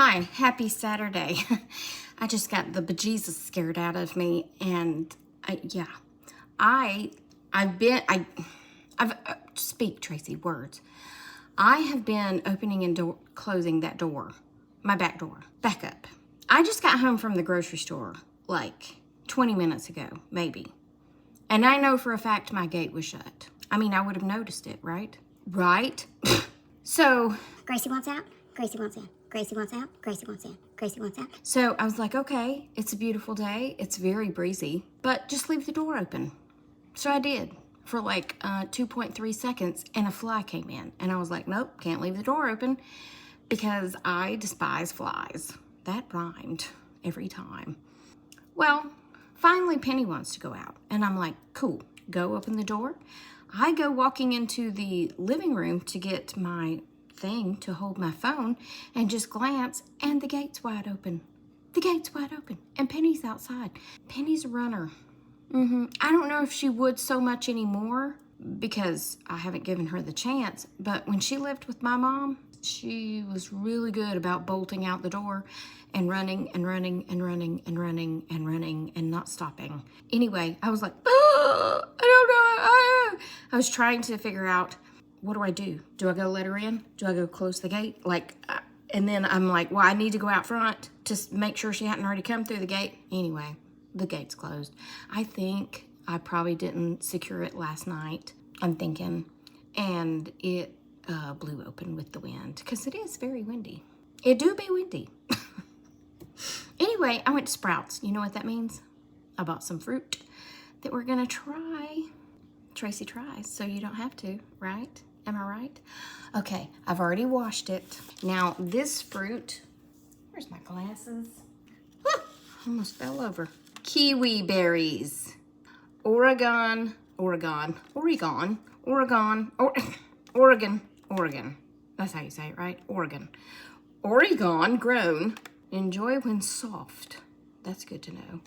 Hi, happy Saturday. I just got the bejesus scared out of me, and I've speak Tracy words. I have been opening and closing that door, my back door. Back up. I just got home from the grocery store like 20 minutes ago, maybe. And I know for a fact my gate was shut. I mean, I would have noticed it, right? Right? So Gracie wants out. Gracie wants in. Gracie wants out. Gracie wants in. Gracie wants out. So I was like, okay, it's a beautiful day. It's very breezy, but just leave the door open. So I did for like 2.3 seconds, and a fly came in. And I was like, nope, can't leave the door open because I despise flies. That rhymed every time. Well, finally Penny wants to go out. And I'm like, cool, go open the door. I go walking into the living room to get my thing to hold my phone and just glance, and the gate's wide open. The gate's wide open, and Penny's outside. Penny's a runner. I don't know if she would so much anymore because I haven't given her the chance, but when she lived with my mom, she was really good about bolting out the door and running and running and running and running and running and not stopping. Anyway, I was like, oh, I don't know. I was trying to figure out, what do I do? Do I go let her in? Do I go close the gate? And then I'm like, well, I need to go out front to make sure she hadn't already come through the gate. Anyway, the gate's closed. I think I probably didn't secure it last night, I'm thinking, and it blew open with the wind because it is very windy. It do be windy. Anyway, I went to Sprouts. You know what that means? I bought some fruit that we're gonna try. Tracy tries, so you don't have to, right? Am I right? Okay, I've already washed it. Now, this fruit, where's my glasses? Almost fell over. Kiwi berries. Oregon. That's how you say it, right? Oregon grown. Enjoy when soft. That's good to know.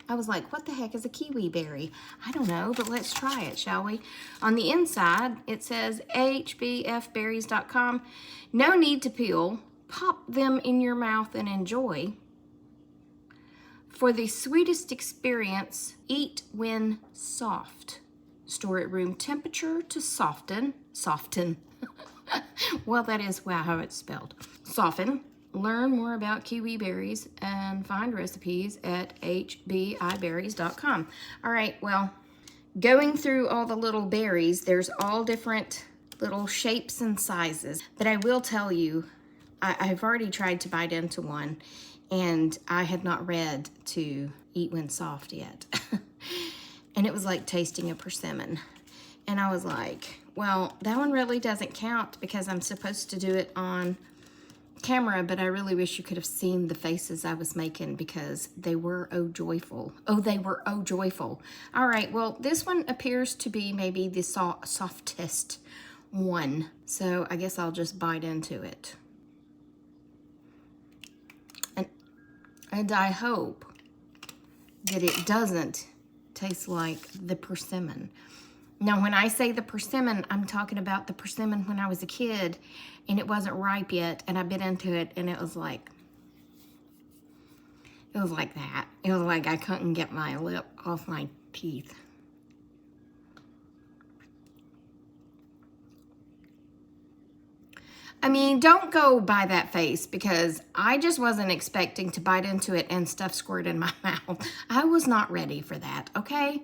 I was like, what the heck is a kiwi berry? I don't know, but let's try it, shall we? On the inside, it says hbfberries.com. No need to peel. Pop them in your mouth and enjoy. For the sweetest experience, eat when soft. Store at room temperature to soften. Well, that is how it's spelled. Soften. Learn more about kiwi berries and find recipes at hbiberries.com. All right, well, going through all the little berries, there's all different little shapes and sizes. But I will tell you, I've already tried to bite into one, and I had not read to eat when soft yet. And it was like tasting a persimmon. And I was like, well, that one really doesn't count because I'm supposed to do it on camera, but I really wish you could have seen the faces I was making because they were oh joyful. Oh, they were oh joyful. All right, well, this one appears to be maybe the softest one, so I guess I'll just bite into it. And I hope that it doesn't taste like the persimmon. Now, when I say the persimmon, I'm talking about the persimmon when I was a kid and it wasn't ripe yet, and I bit into it and it was like that. It was like I couldn't get my lip off my teeth. I mean, don't go by that face because I just wasn't expecting to bite into it and stuff squirt in my mouth. I was not ready for that, okay?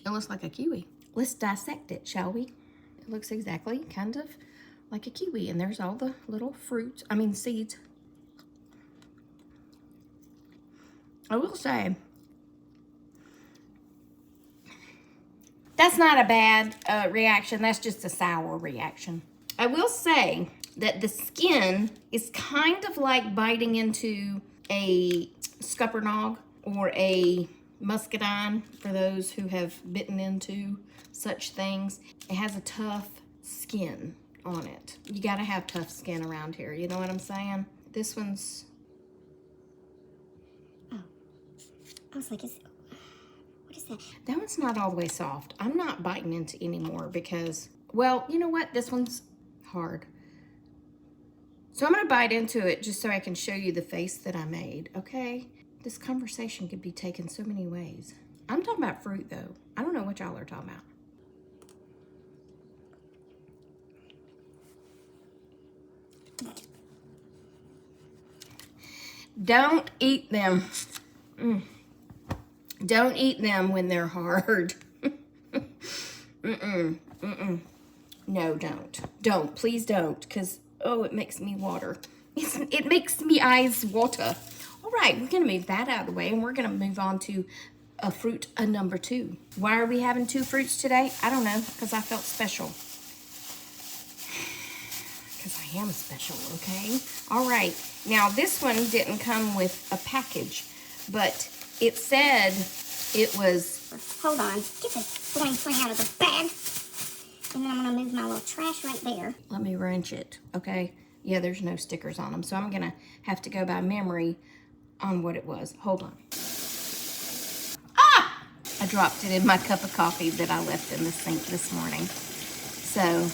It looks like a kiwi. Let's dissect it, shall we? It looks exactly kind of like a kiwi, and there's all the little seeds. I will say, that's not a bad reaction. That's just a sour reaction. I will say that the skin is kind of like biting into a scuppernong or a muscadine, for those who have bitten into such things. It has a tough skin on it. You gotta have tough skin around here, you know what I'm saying? This one's... Oh. I was like, what is that? That one's not all the way soft. I'm not biting into anymore because, well, you know what? This one's hard. So I'm going to bite into it just so I can show you the face that I made, okay? This conversation could be taken so many ways. I'm talking about fruit, though. I don't know what y'all are talking about. Don't eat them. Don't eat them when they're hard. No, don't. Don't. Please don't. Because, oh, it makes me water. It makes me eyes water. All right, we're going to move that out of the way, and we're going to move on to a fruit number 2. Why are we having 2 fruits today? I don't know, because I felt special. Because I am special, okay? All right. Now, this one didn't come with a package, but it said it was... Hold on. Get the bling fling out of the bag. And then I'm going to move my little trash right there. Let me wrench it, okay? Yeah, there's no stickers on them, so I'm going to have to go by memory on what it was. Hold on. Ah! I dropped it in my cup of coffee that I left in the sink this morning. So,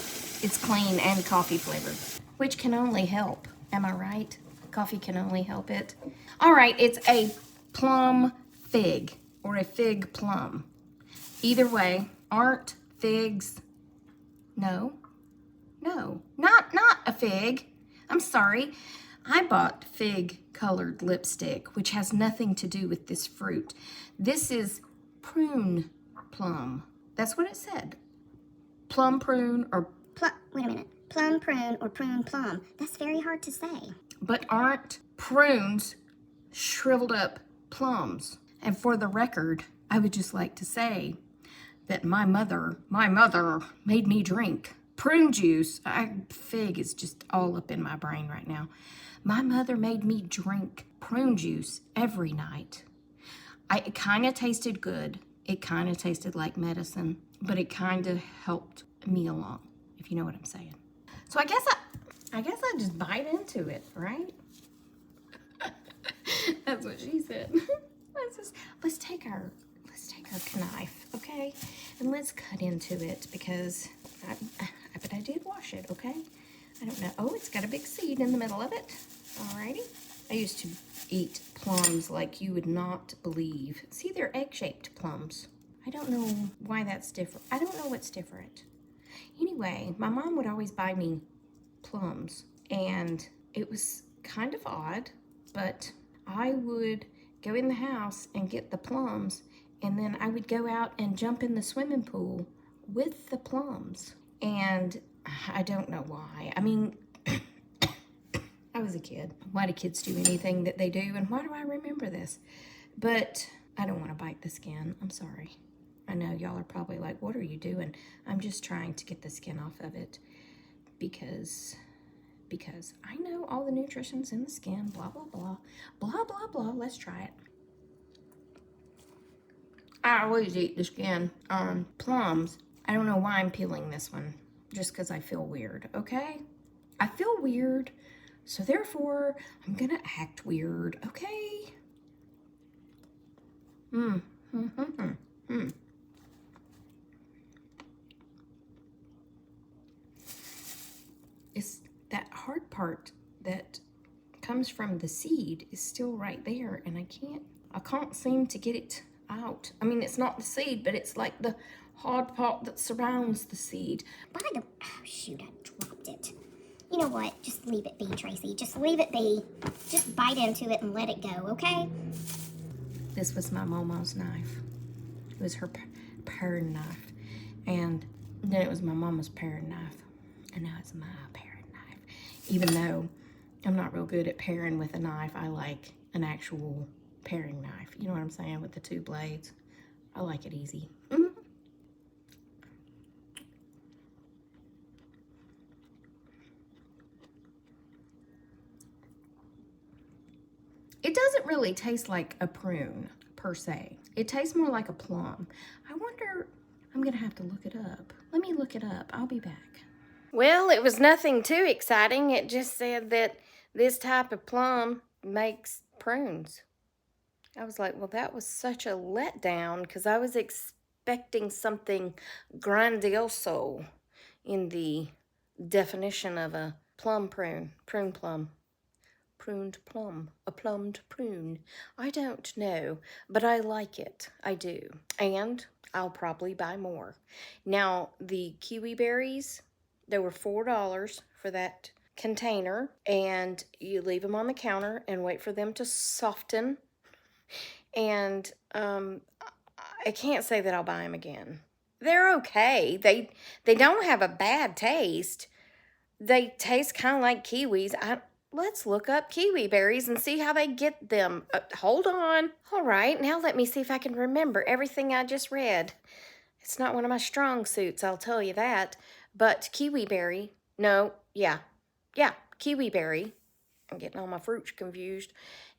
it's clean and coffee flavored, which can only help. Am I right? Coffee can only help it. All right, it's a plum fig or a fig plum. Either way, aren't figs... No, not a fig. I'm sorry. I bought fig-colored lipstick, which has nothing to do with this fruit. This is prune plum. That's what it said. Plum prune or... Wait a minute. Plum prune or prune plum. That's very hard to say. But aren't prunes shriveled up plums? And for the record, I would just like to say that my mother made me drink prune juice. Fig is just all up in my brain right now. My mother made me drink prune juice every night. It kind of tasted good. It kind of tasted like medicine, but it kind of helped me along, if you know what I'm saying. So I guess I just bite into it, right? That's what she said. Let's take our knife, okay? And let's cut into it because but I did wash it, okay? I don't know. Oh, it's got a big seed in the middle of it. Alrighty. I used to eat plums like you would not believe. See, they're egg-shaped plums. I don't know why that's different. I don't know what's different. Anyway, my mom would always buy me plums, and it was kind of odd, but I would go in the house and get the plums, and then I would go out and jump in the swimming pool with the plums. And I don't know why. I mean, I was a kid. Why do kids do anything that they do? And why do I remember this? But I don't want to bite the skin. I'm sorry. I know y'all are probably like, what are you doing? I'm just trying to get the skin off of it because I know all the nutrition's in the skin, blah, blah, blah, blah, blah, blah. Let's try it. I always eat the skin. Plums, I don't know why I'm peeling this one, just because I feel weird, okay? I feel weird, so therefore, I'm gonna act weird, okay? It's that hard part that comes from the seed is still right there, and I can't seem to get it out. I mean, it's not the seed, but it's like the hard part that surrounds the seed. Oh, shoot, I dropped it. You know what? Just leave it be, Tracy. Just leave it be. Just bite into it and let it go, okay? This was my mama's knife. It was her paring knife. And then it was my mama's paring knife. And now it's my paring knife. Even though I'm not real good at paring with a knife, I like an actual paring knife. You know what I'm saying? With the 2 blades. I like it easy. It doesn't really taste like a prune, per se. It tastes more like a plum. I wonder, I'm gonna have to look it up. Let me look it up. I'll be back. Well, it was nothing too exciting. It just said that this type of plum makes prunes. I was like, well, that was such a letdown because I was expecting something grandioso in the definition of a plum prune, prune plum. Pruned plum, a plumbed prune. I don't know, but I like it. I do. And I'll probably buy more. Now, the kiwi berries, they were $4 for that container, and you leave them on the counter and wait for them to soften. And I can't say that I'll buy them again. They're okay. They don't have a bad taste. They taste kind of like kiwis. Let's look up kiwi berries and see how they get them. Hold on. All right, now let me see if I can remember everything I just read. It's not one of my strong suits, I'll tell you that. But kiwi berry, no, yeah, kiwi berry, I'm getting all my fruits confused,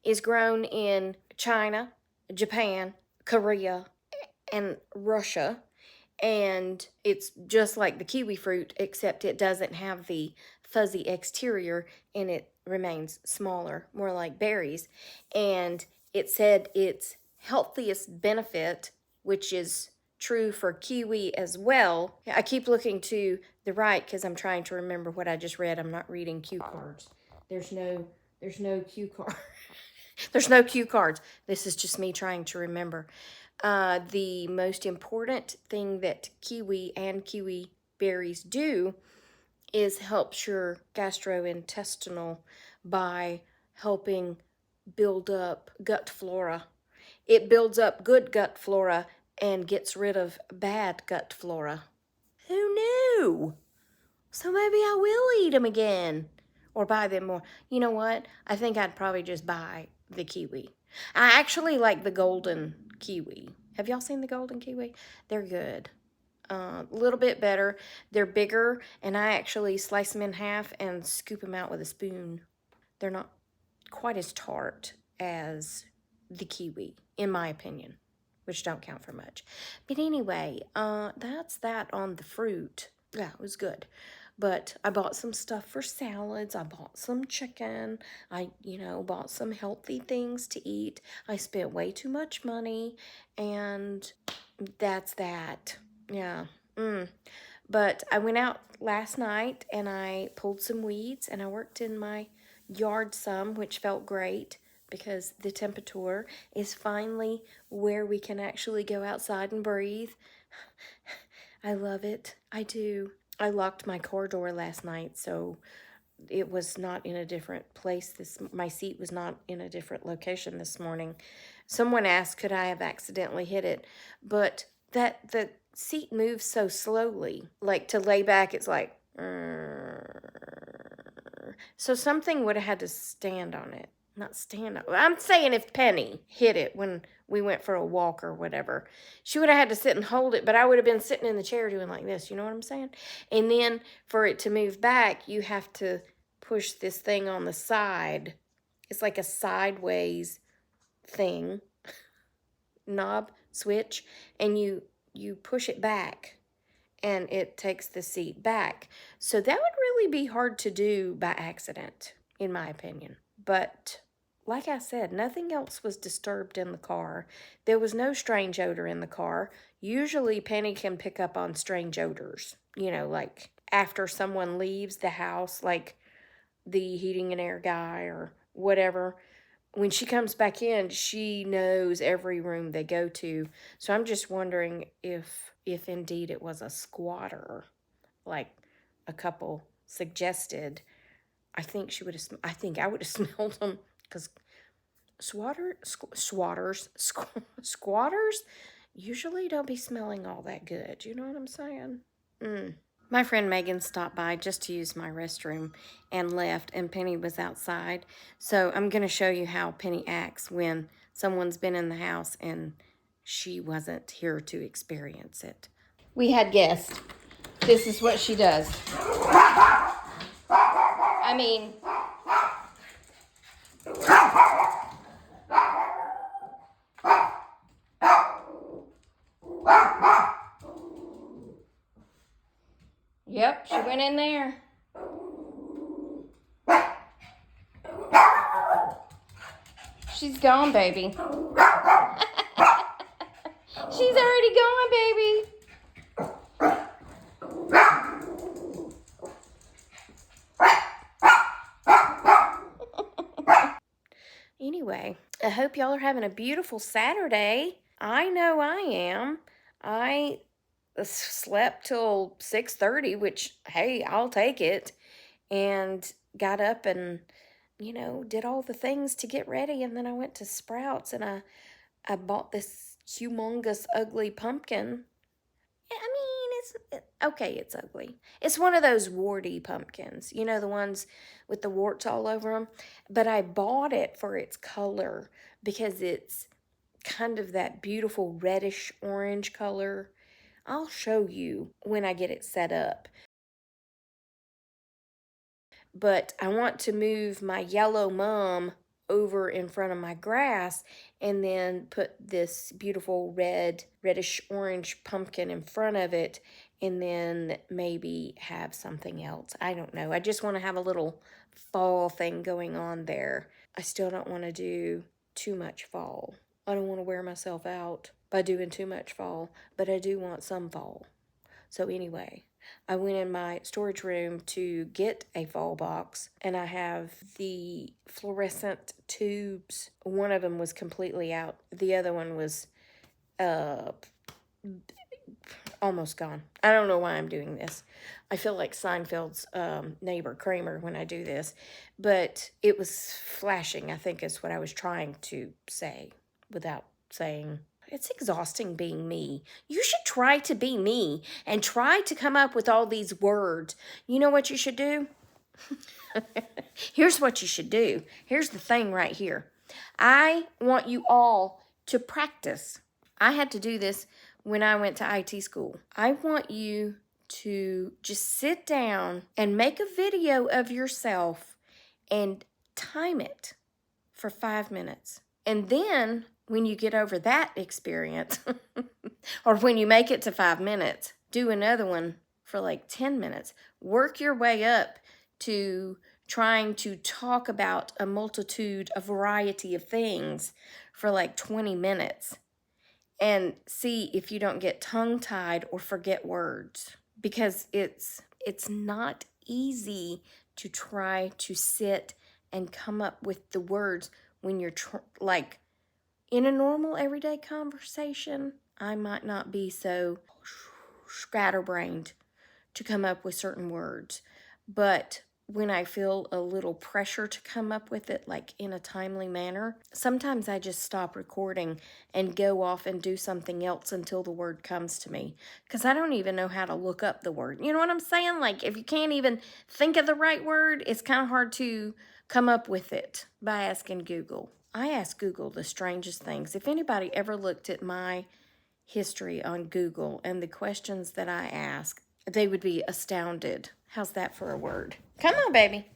is grown in China, Japan, Korea, and Russia. And it's just like the kiwi fruit, except it doesn't have the fuzzy exterior and it remains smaller, more like berries. And it said its healthiest benefit, which is true for kiwi as well. I keep looking to the right because I'm trying to remember what I just read. I'm not reading cue cards. There's no cue card. There's no cue cards. This is just me trying to remember. The most important thing that kiwi and kiwi berries do is helps your gastrointestinal by helping build up gut flora. It builds up good gut flora and gets rid of bad gut flora. Who knew? So maybe I will eat them again or buy them more. You know what? I think I'd probably just buy the kiwi. I actually like the golden kiwi. Have y'all seen the golden kiwi? They're good. A little bit better. They're bigger, and I actually slice them in half and scoop them out with a spoon. They're not quite as tart as the kiwi, in my opinion, which don't count for much. But anyway, that's that on the fruit. Yeah, it was good. But I bought some stuff for salads. I bought some chicken. I, bought some healthy things to eat. I spent way too much money, and that's that. Yeah. But I went out last night, and I pulled some weeds, and I worked in my yard some, which felt great because the temperature is finally where we can actually go outside and breathe. I love it. I do. I locked my car door last night, so it was not in a different place. My seat was not in a different location this morning. Someone asked, could I have accidentally hit it? But the seat moves so slowly. Like to lay back, it's like, so something would have had to stand on it. Not stand up. I'm saying if Penny hit it when we went for a walk or whatever, she would have had to sit and hold it, but I would have been sitting in the chair doing like this, you know what I'm saying? And then for it to move back, you have to push this thing on the side. It's like a sideways thing, knob, switch, and you push it back and it takes the seat back. So that would really be hard to do by accident, in my opinion. But like I said, nothing else was disturbed in the car. There was no strange odor in the car. Usually Penny can pick up on strange odors, like after someone leaves the house, like the heating and air guy or whatever. When she comes back in, she knows every room they go to. So I'm just wondering if indeed it was a squatter, like a couple suggested. I think I would have smelled them because squatters usually don't be smelling all that good. You know what I'm saying? My friend Megan stopped by just to use my restroom and left, and Penny was outside. So I'm going to show you how Penny acts when someone's been in the house and she wasn't here to experience it. We had guests. This is what she does. I mean, yep, she went in there. She's gone, baby. She's already gone, baby. Anyway, I hope y'all are having a beautiful Saturday. I know I am. I slept till 6:30, which, hey, I'll take it. And got up and, did all the things to get ready. And then I went to Sprouts and I bought this humongous, ugly pumpkin. I mean, it's ugly. It's one of those warty pumpkins, the ones with the warts all over them. But I bought it for its color because it's kind of that beautiful reddish orange color. I'll show you when I get it set up. But I want to move my yellow mum over in front of my grass and then put this beautiful reddish orange pumpkin in front of it, and then maybe have something else. I don't know. I just want to have a little fall thing going on there. I still don't want to do too much fall. I don't want to wear myself out by doing too much fall, but I do want some fall. So anyway, I went in my storage room to get a fall box, and I have the fluorescent tubes. One of them was completely out. The other one was almost gone. I don't know why I'm doing this. I feel like Seinfeld's neighbor Kramer when I do this, but it was flashing, I think is what I was trying to say without saying. It's exhausting being me. You should try to be me and try to come up with all these words. You know what you should do? Here's what you should do. Here's the thing right here. I want you all to practice. I had to do this when I went to IT school. I want you to just sit down and make a video of yourself and time it for 5 minutes. And then when you get over that experience, or when you make it to 5 minutes, do another one for like 10 minutes. Work your way up to trying to talk about a variety of things for like 20 minutes. And see if you don't get tongue-tied or forget words. Because it's not easy to try to sit and come up with the words when you're like in a normal everyday conversation. I might not be so scatterbrained to come up with certain words, but when I feel a little pressure to come up with it like in a timely manner, sometimes I just stop recording and go off and do something else until the word comes to me, because I don't even know how to look up the word. You know what I'm saying? Like if you can't even think of the right word, it's kind of hard to come up with it by asking Google. I ask Google the strangest things. If anybody ever looked at my history on Google and the questions that I ask, they would be astounded. How's that for a word? Come on, baby.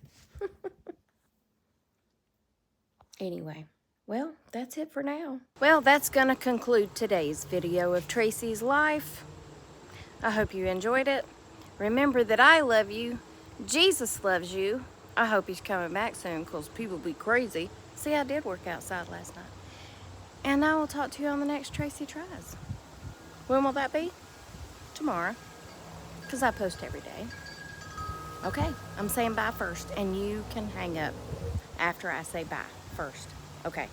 Anyway, well, that's it for now. Well, that's going to conclude today's video of Tracy's life. I hope you enjoyed it. Remember that I love you. Jesus loves you. I hope he's coming back soon, because people be crazy. See, I did work outside last night. And I will talk to you on the next Tracy Tries. When will that be? Tomorrow. Because I post every day. Okay, I'm saying bye first, and you can hang up after I say bye first. Okay.